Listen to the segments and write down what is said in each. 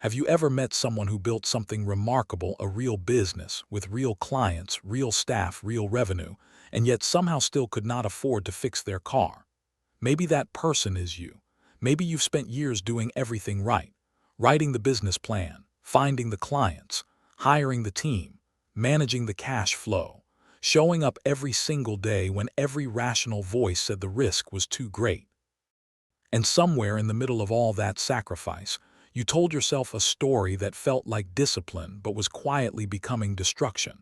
Have you ever met someone who built something remarkable, a real business, with real clients, real staff, real revenue, and yet somehow still could not afford to fix their car? Maybe that person is you. Maybe you've spent years doing everything right, writing the business plan, finding the clients, hiring the team, managing the cash flow, showing up every single day when every rational voice said the risk was too great. And somewhere in the middle of all that sacrifice, you told yourself a story that felt like discipline but was quietly becoming destruction.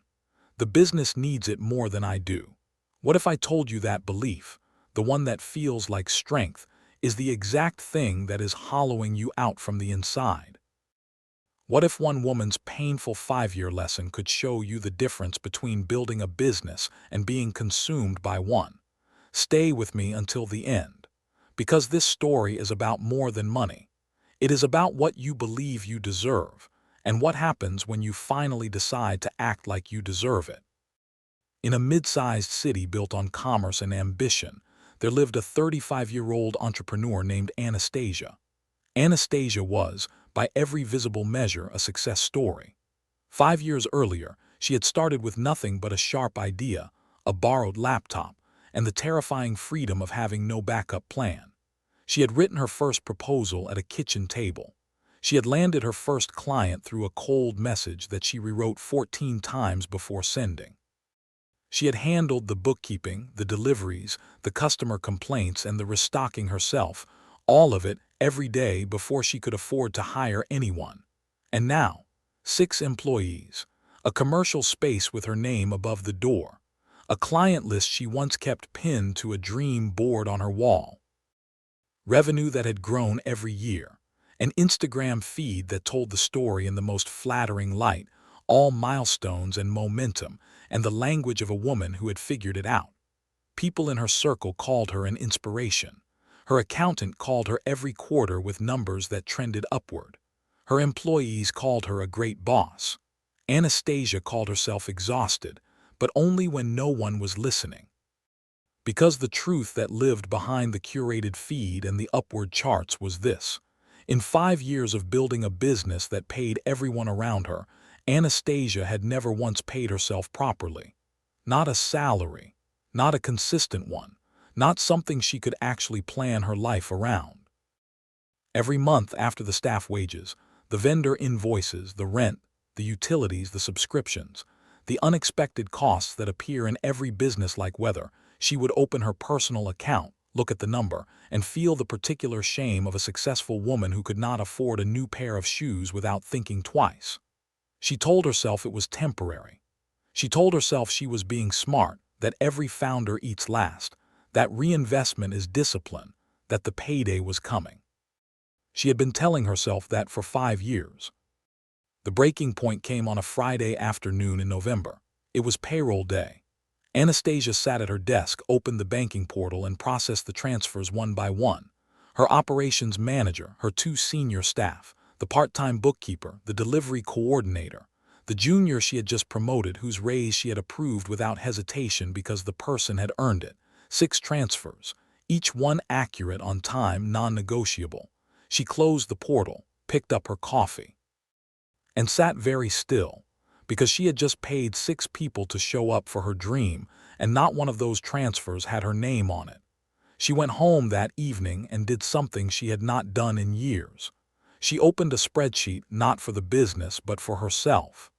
The business needs it more than I do. What if I told you that belief, the one that feels like strength, is the exact thing that is hollowing you out from the inside? What if one woman's painful 5-year lesson could show you the difference between building a business and being consumed by one? Stay with me until the end, because this story is about more than money. It is about what you believe you deserve, and what happens when you finally decide to act like you deserve it. In a mid-sized city built on commerce and ambition, there lived a 35-year-old entrepreneur named Anastasia. Anastasia was, by every visible measure, a success story. 5 years earlier, she had started with nothing but a sharp idea, a borrowed laptop, and the terrifying freedom of having no backup plan. She had written her first proposal at a kitchen table. She had landed her first client through a cold message that she rewrote 14 times before sending. She had handled the bookkeeping, the deliveries, the customer complaints, and the restocking herself, all of it every day before she could afford to hire anyone. And now, 6 employees, a commercial space with her name above the door, a client list she once kept pinned to a dream board on her wall, revenue that had grown every year, an Instagram feed that told the story in the most flattering light, all milestones and momentum, and the language of a woman who had figured it out. People in her circle called her an inspiration. Her accountant called her every quarter with numbers that trended upward. Her employees called her a great boss. Anastasia called herself exhausted, but only when no one was listening. Because the truth that lived behind the curated feed and the upward charts was this: in 5 years of building a business that paid everyone around her, Anastasia had never once paid herself properly. Not a salary, not a consistent one, not something she could actually plan her life around. Every month after the staff wages, the vendor invoices, the rent, the utilities, the subscriptions, the unexpected costs that appear in every business like weather, she would open her personal account, look at the number, and feel the particular shame of a successful woman who could not afford a new pair of shoes without thinking twice. She told herself it was temporary. She told herself she was being smart, that every founder eats last, that reinvestment is discipline, that the payday was coming. She had been telling herself that for 5 years. The breaking point came on a Friday afternoon in November. It was payroll day. Anastasia sat at her desk, opened the banking portal, and processed the transfers one by one. Her operations manager, her 2 senior staff, the part-time bookkeeper, the delivery coordinator, the junior she had just promoted whose raise she had approved without hesitation because the person had earned it. 6 transfers, each one accurate, on time, non-negotiable. She closed the portal, picked up her coffee, and sat very still, because she had just paid 6 people to show up for her dream, and not one of those transfers had her name on it. She went home that evening and did something she had not done in years. She opened a spreadsheet, not for the business but for herself.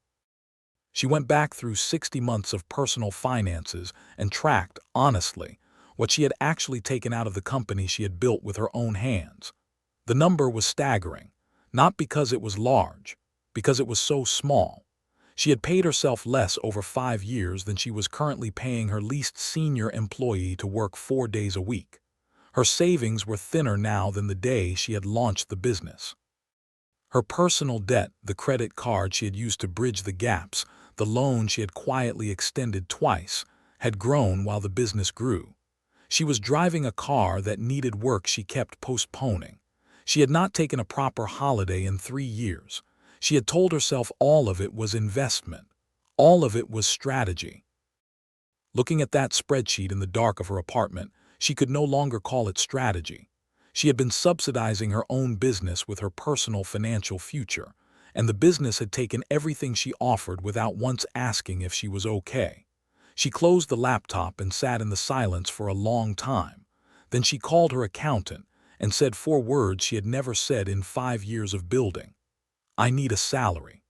She went back through 60 months of personal finances and tracked, honestly, what she had actually taken out of the company she had built with her own hands. The number was staggering, not because it was large, because it was so small. She had paid herself less over 5 years than she was currently paying her least senior employee to work 4 days a week. Her savings were thinner now than the day she had launched the business. Her personal debt, the credit card she had used to bridge the gaps, the loan she had quietly extended twice, had grown while the business grew. She was driving a car that needed work she kept postponing. She had not taken a proper holiday in 3 years. She had told herself all of it was investment. All of it was strategy. Looking at that spreadsheet in the dark of her apartment, she could no longer call it strategy. She had been subsidizing her own business with her personal financial future, and the business had taken everything she offered without once asking if she was okay. She closed the laptop and sat in the silence for a long time. Then she called her accountant and said 4 words she had never said in 5 years of building. "I need a salary."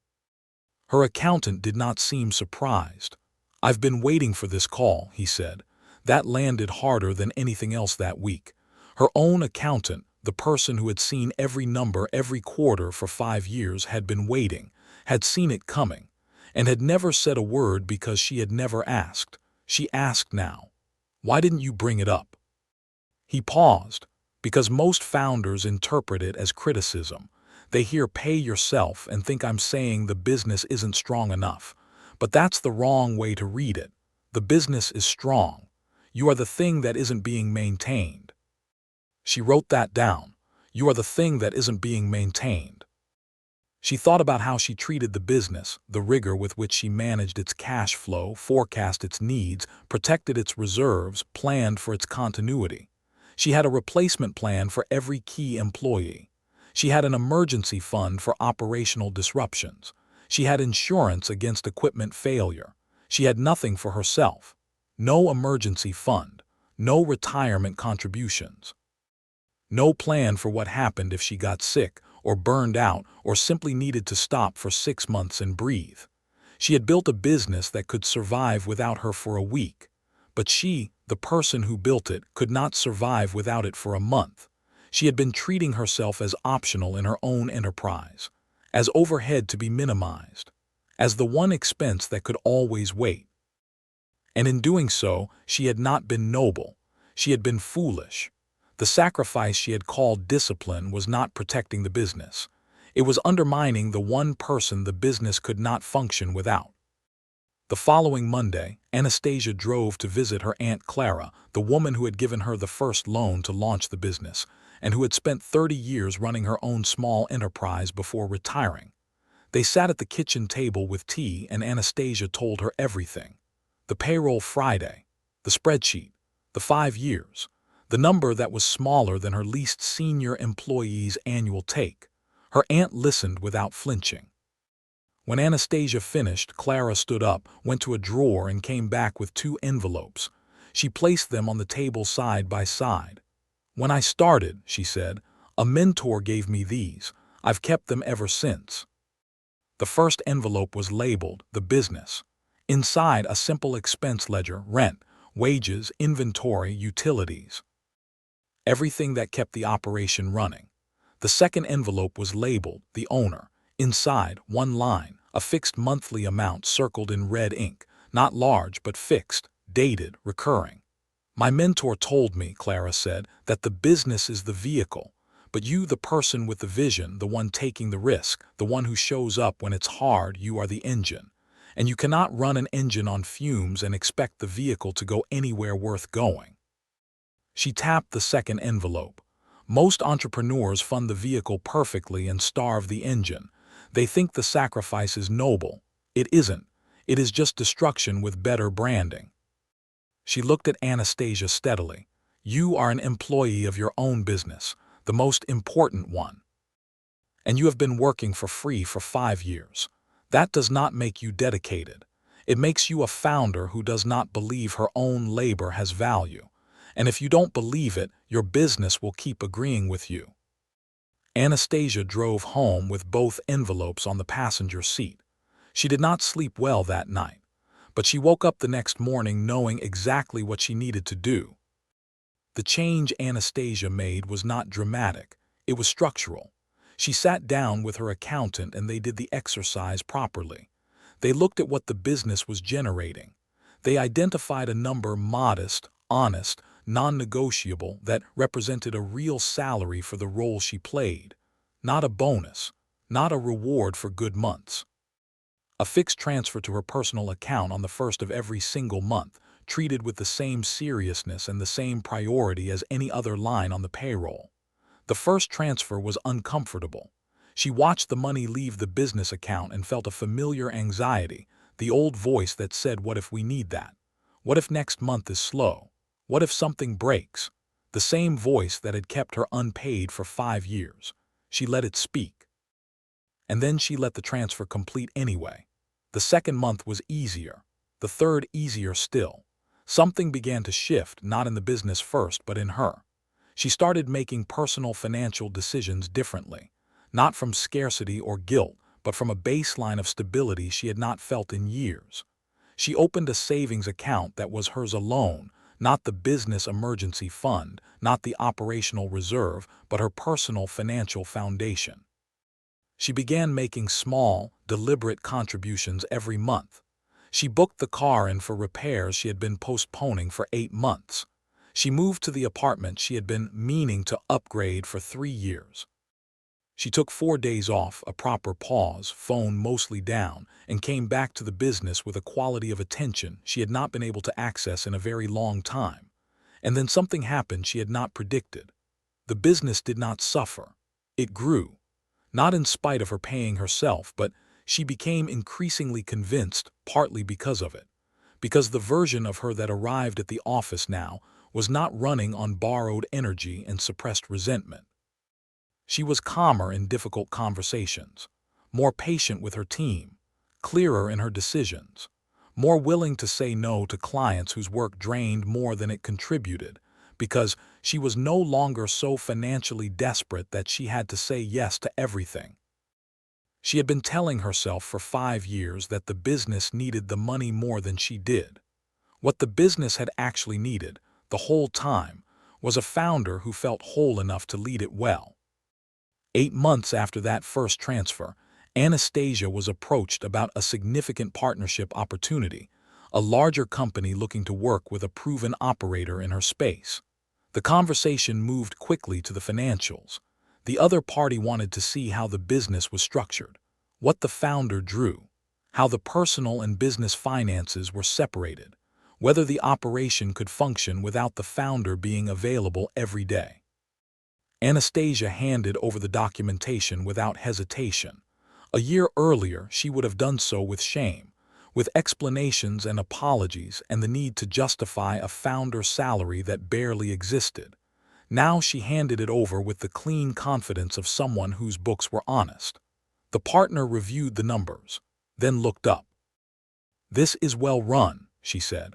Her accountant did not seem surprised. "I've been waiting for this call," he said. That landed harder than anything else that week. Her own accountant, the person who had seen every number every quarter for 5 years, had been waiting, had seen it coming, and had never said a word because she had never asked. She asked now, "Why didn't you bring it up?" He paused, because most founders interpret it as criticism. They hear "pay yourself" and think I'm saying the business isn't strong enough. But that's the wrong way to read it. The business is strong. You are the thing that isn't being maintained. She wrote that down. You are the thing that isn't being maintained. She thought about how she treated the business, the rigor with which she managed its cash flow, forecast its needs, protected its reserves, planned for its continuity. She had a replacement plan for every key employee. She had an emergency fund for operational disruptions. She had insurance against equipment failure. She had nothing for herself. No emergency fund. No retirement contributions. No plan for what happened if she got sick or burned out or simply needed to stop for 6 months and breathe. She had built a business that could survive without her for a week. But she, the person who built it, could not survive without it for a month. She had been treating herself as optional in her own enterprise, as overhead to be minimized, as the one expense that could always wait. And in doing so, she had not been noble. She had been foolish. The sacrifice she had called discipline was not protecting the business. It was undermining the one person the business could not function without. The following Monday, Anastasia drove to visit her Aunt Clara, the woman who had given her the first loan to launch the business, and who had spent 30 years running her own small enterprise before retiring. They sat at the kitchen table with tea, and Anastasia told her everything. The payroll Friday, the spreadsheet, the 5 years, the number that was smaller than her least senior employee's annual take. Her aunt listened without flinching. When Anastasia finished, Clara stood up, went to a drawer, and came back with 2 envelopes. She placed them on the table side by side. "When I started," she said, "a mentor gave me these. I've kept them ever since." The first envelope was labeled "The Business." Inside, a simple expense ledger: rent, wages, inventory, utilities. Everything that kept the operation running. The second envelope was labeled "The Owner." Inside, one line, a fixed monthly amount circled in red ink, not large but fixed, dated, recurring. "My mentor told me," Clara said, "that the business is the vehicle, but you, the person with the vision, the one taking the risk, the one who shows up when it's hard, you are the engine. And you cannot run an engine on fumes and expect the vehicle to go anywhere worth going." She tapped the second envelope. Most entrepreneurs fund the vehicle perfectly and starve the engine. They think the sacrifice is noble. It isn't. It is just destruction with better branding. She looked at Anastasia steadily. "You are an employee of your own business, the most important one. And you have been working for free for 5 years. That does not make you dedicated. It makes you a founder who does not believe her own labor has value. And if you don't believe it, your business will keep agreeing with you." Anastasia drove home with both envelopes on the passenger seat. She did not sleep well that night, but she woke up the next morning knowing exactly what she needed to do. The change Anastasia made was not dramatic, it was structural. She sat down with her accountant and they did the exercise properly. They looked at what the business was generating. They identified a number, modest, honest, non-negotiable, that represented a real salary for the role she played. Not a bonus, not a reward for good months. A fixed transfer to her personal account on the first of every single month, treated with the same seriousness and the same priority as any other line on the payroll. The first transfer was uncomfortable. She watched the money leave the business account and felt a familiar anxiety, the old voice that said, "What if we need that? What if next month is slow? What if something breaks?" the same voice that had kept her unpaid for 5 years. She let it speak. And then she let the transfer complete anyway. The second month was easier. The third easier still. Something began to shift, not in the business first, but in her. She started making personal financial decisions differently, not from scarcity or guilt, but from a baseline of stability she had not felt in years. She opened a savings account that was hers alone, not the business emergency fund, not the operational reserve, but her personal financial foundation. She began making small, deliberate contributions every month. She booked the car in for repairs she had been postponing for 8 months. She moved to the apartment she had been meaning to upgrade for 3 years. She took 4 days off, a proper pause, phone mostly down, and came back to the business with a quality of attention she had not been able to access in a very long time. And then something happened she had not predicted. The business did not suffer. It grew. Not in spite of her paying herself, but she became increasingly convinced, partly because of it. Because the version of her that arrived at the office now was not running on borrowed energy and suppressed resentment. She was calmer in difficult conversations, more patient with her team, clearer in her decisions, more willing to say no to clients whose work drained more than it contributed, because she was no longer so financially desperate that she had to say yes to everything. She had been telling herself for 5 years that the business needed the money more than she did. What the business had actually needed, the whole time, was a founder who felt whole enough to lead it well. 8 months after that first transfer, Anastasia was approached about a significant partnership opportunity, a larger company looking to work with a proven operator in her space. The conversation moved quickly to the financials. The other party wanted to see how the business was structured, what the founder drew, how the personal and business finances were separated, whether the operation could function without the founder being available every day. Anastasia handed over the documentation without hesitation. A year earlier, she would have done so with shame, with explanations and apologies and the need to justify a founder salary that barely existed. Now she handed it over with the clean confidence of someone whose books were honest. The partner reviewed the numbers, then looked up. "This is well run," she said.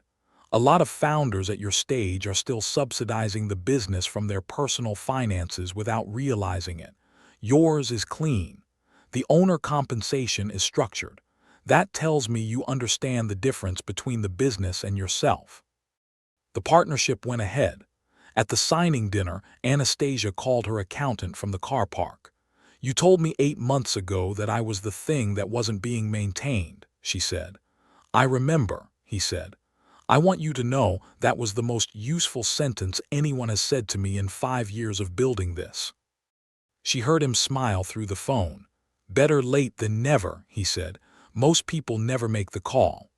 "A lot of founders at your stage are still subsidizing the business from their personal finances without realizing it. Yours is clean. The owner compensation is structured. That tells me you understand the difference between the business and yourself." The partnership went ahead. At the signing dinner, Anastasia called her accountant from the car park. "You told me 8 months ago that I was the thing that wasn't being maintained," she said. "I remember," he said. "I want you to know that was the most useful sentence anyone has said to me in 5 years of building this." She heard him smile through the phone. "Better late than never," he said. "Most people never make the call."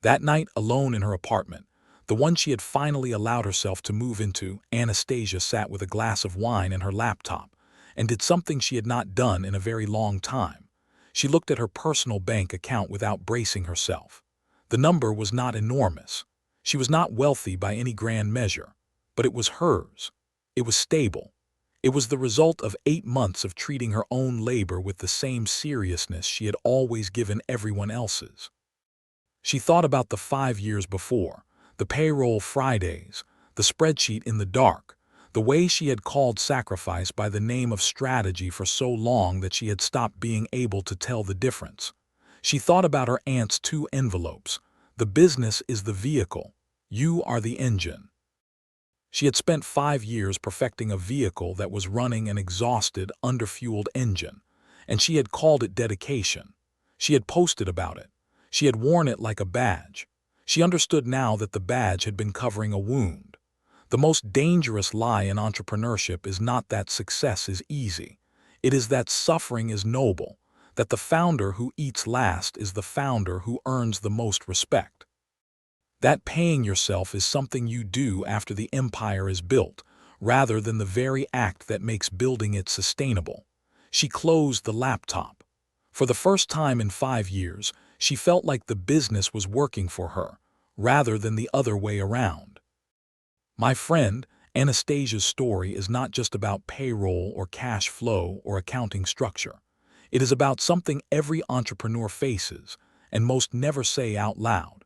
That night, alone in her apartment, the one she had finally allowed herself to move into, Anastasia sat with a glass of wine and her laptop, and did something she had not done in a very long time. She looked at her personal bank account without bracing herself. The number was not enormous. She was not wealthy by any grand measure, but it was hers. It was stable. It was the result of 8 months of treating her own labor with the same seriousness she had always given everyone else's. She thought about the 5 years before, the payroll Fridays, the spreadsheet in the dark, the way she had called sacrifice by the name of strategy for so long that she had stopped being able to tell the difference. She thought about her aunt's 2 envelopes. The business is the vehicle. You are the engine. She had spent 5 years perfecting a vehicle that was running an exhausted, underfueled engine, and she had called it dedication. She had posted about it. She had worn it like a badge. She understood now that the badge had been covering a wound. The most dangerous lie in entrepreneurship is not that success is easy. It is that suffering is noble, that the founder who eats last is the founder who earns the most respect. That paying yourself is something you do after the empire is built, rather than the very act that makes building it sustainable. She closed the laptop. For the first time in 5 years, she felt like the business was working for her, rather than the other way around. "My friend," Anastasia's story is not just about payroll or cash flow or accounting structure. It is about something every entrepreneur faces and most never say out loud.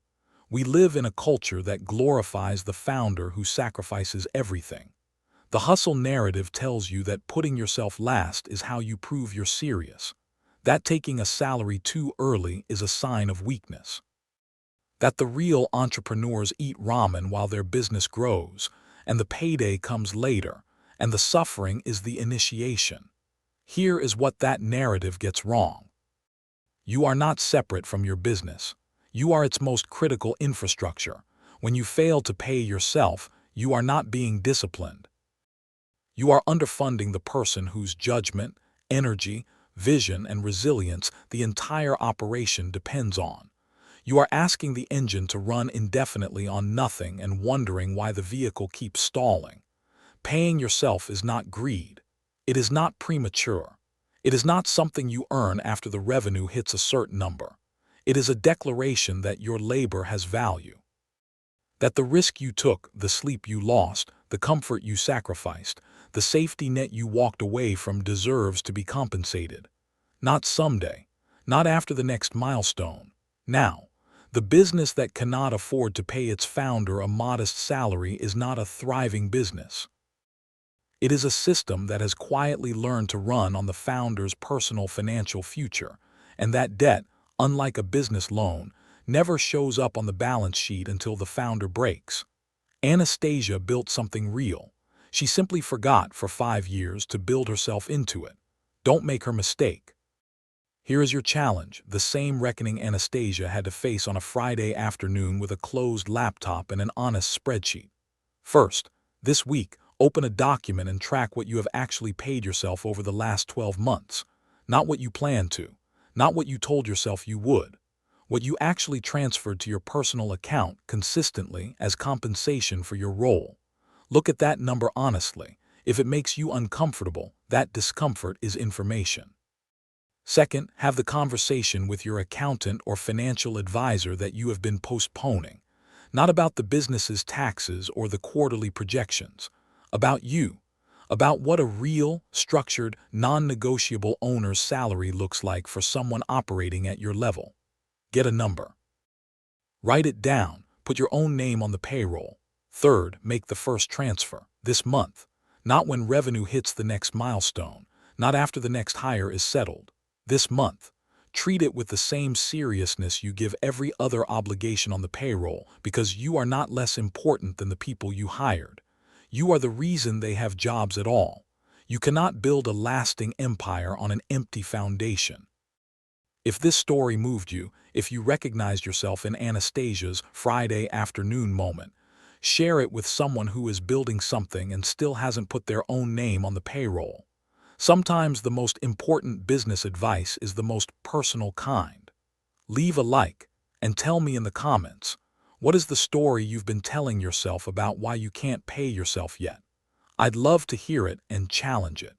We live in a culture that glorifies the founder who sacrifices everything. The hustle narrative tells you that putting yourself last is how you prove you're serious, that taking a salary too early is a sign of weakness, that the real entrepreneurs eat ramen while their business grows, and the payday comes later, and the suffering is the initiation. Here is what that narrative gets wrong. You are not separate from your business. You are its most critical infrastructure. When you fail to pay yourself, you are not being disciplined. You are underfunding the person whose judgment, energy, vision, and resilience the entire operation depends on. You are asking the engine to run indefinitely on nothing and wondering why the vehicle keeps stalling. Paying yourself is not greed. It is not premature. It is not something you earn after the revenue hits a certain number. It is a declaration that your labor has value. That the risk you took, the sleep you lost, the comfort you sacrificed, the safety net you walked away from deserves to be compensated. Not someday, not after the next milestone. Now, the business that cannot afford to pay its founder a modest salary is not a thriving business. It is a system that has quietly learned to run on the founder's personal financial future, and that debt, unlike a business loan, never shows up on the balance sheet until the founder breaks. Anastasia built something real. She simply forgot for 5 years to build herself into it. Don't make her mistake. Here is your challenge, the same reckoning Anastasia had to face on a Friday afternoon with a closed laptop and an honest spreadsheet. First, this week, open a document and track what you have actually paid yourself over the last 12 months. Not what you planned to, not what you told yourself you would. What you actually transferred to your personal account consistently as compensation for your role. Look at that number honestly. If it makes you uncomfortable, that discomfort is information. Second, have the conversation with your accountant or financial advisor that you have been postponing. Not about the business's taxes or the quarterly projections. About you. About what a real, structured, non-negotiable owner's salary looks like for someone operating at your level. Get a number. Write it down. Put your own name on the payroll. Third, make the first transfer this month. Not when revenue hits the next milestone. Not after the next hire is settled. This month. Treat it with the same seriousness you give every other obligation on the payroll, because you are not less important than the people you hired. You are the reason they have jobs at all. You cannot build a lasting empire on an empty foundation. If this story moved you, if you recognized yourself in Anastasia's Friday afternoon moment, share it with someone who is building something and still hasn't put their own name on the payroll. Sometimes the most important business advice is the most personal kind. Leave a like and tell me in the comments, what is the story you've been telling yourself about why you can't pay yourself yet? I'd love to hear it and challenge it.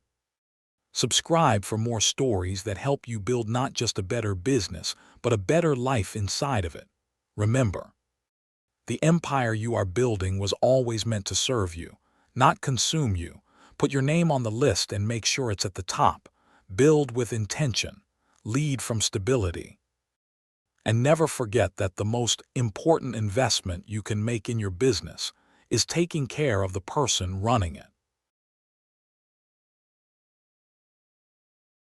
Subscribe for more stories that help you build not just a better business, but a better life inside of it. Remember, the empire you are building was always meant to serve you, not consume you. Put your name on the list and make sure it's at the top. Build with intention. Lead from stability. And never forget that the most important investment you can make in your business is taking care of the person running it.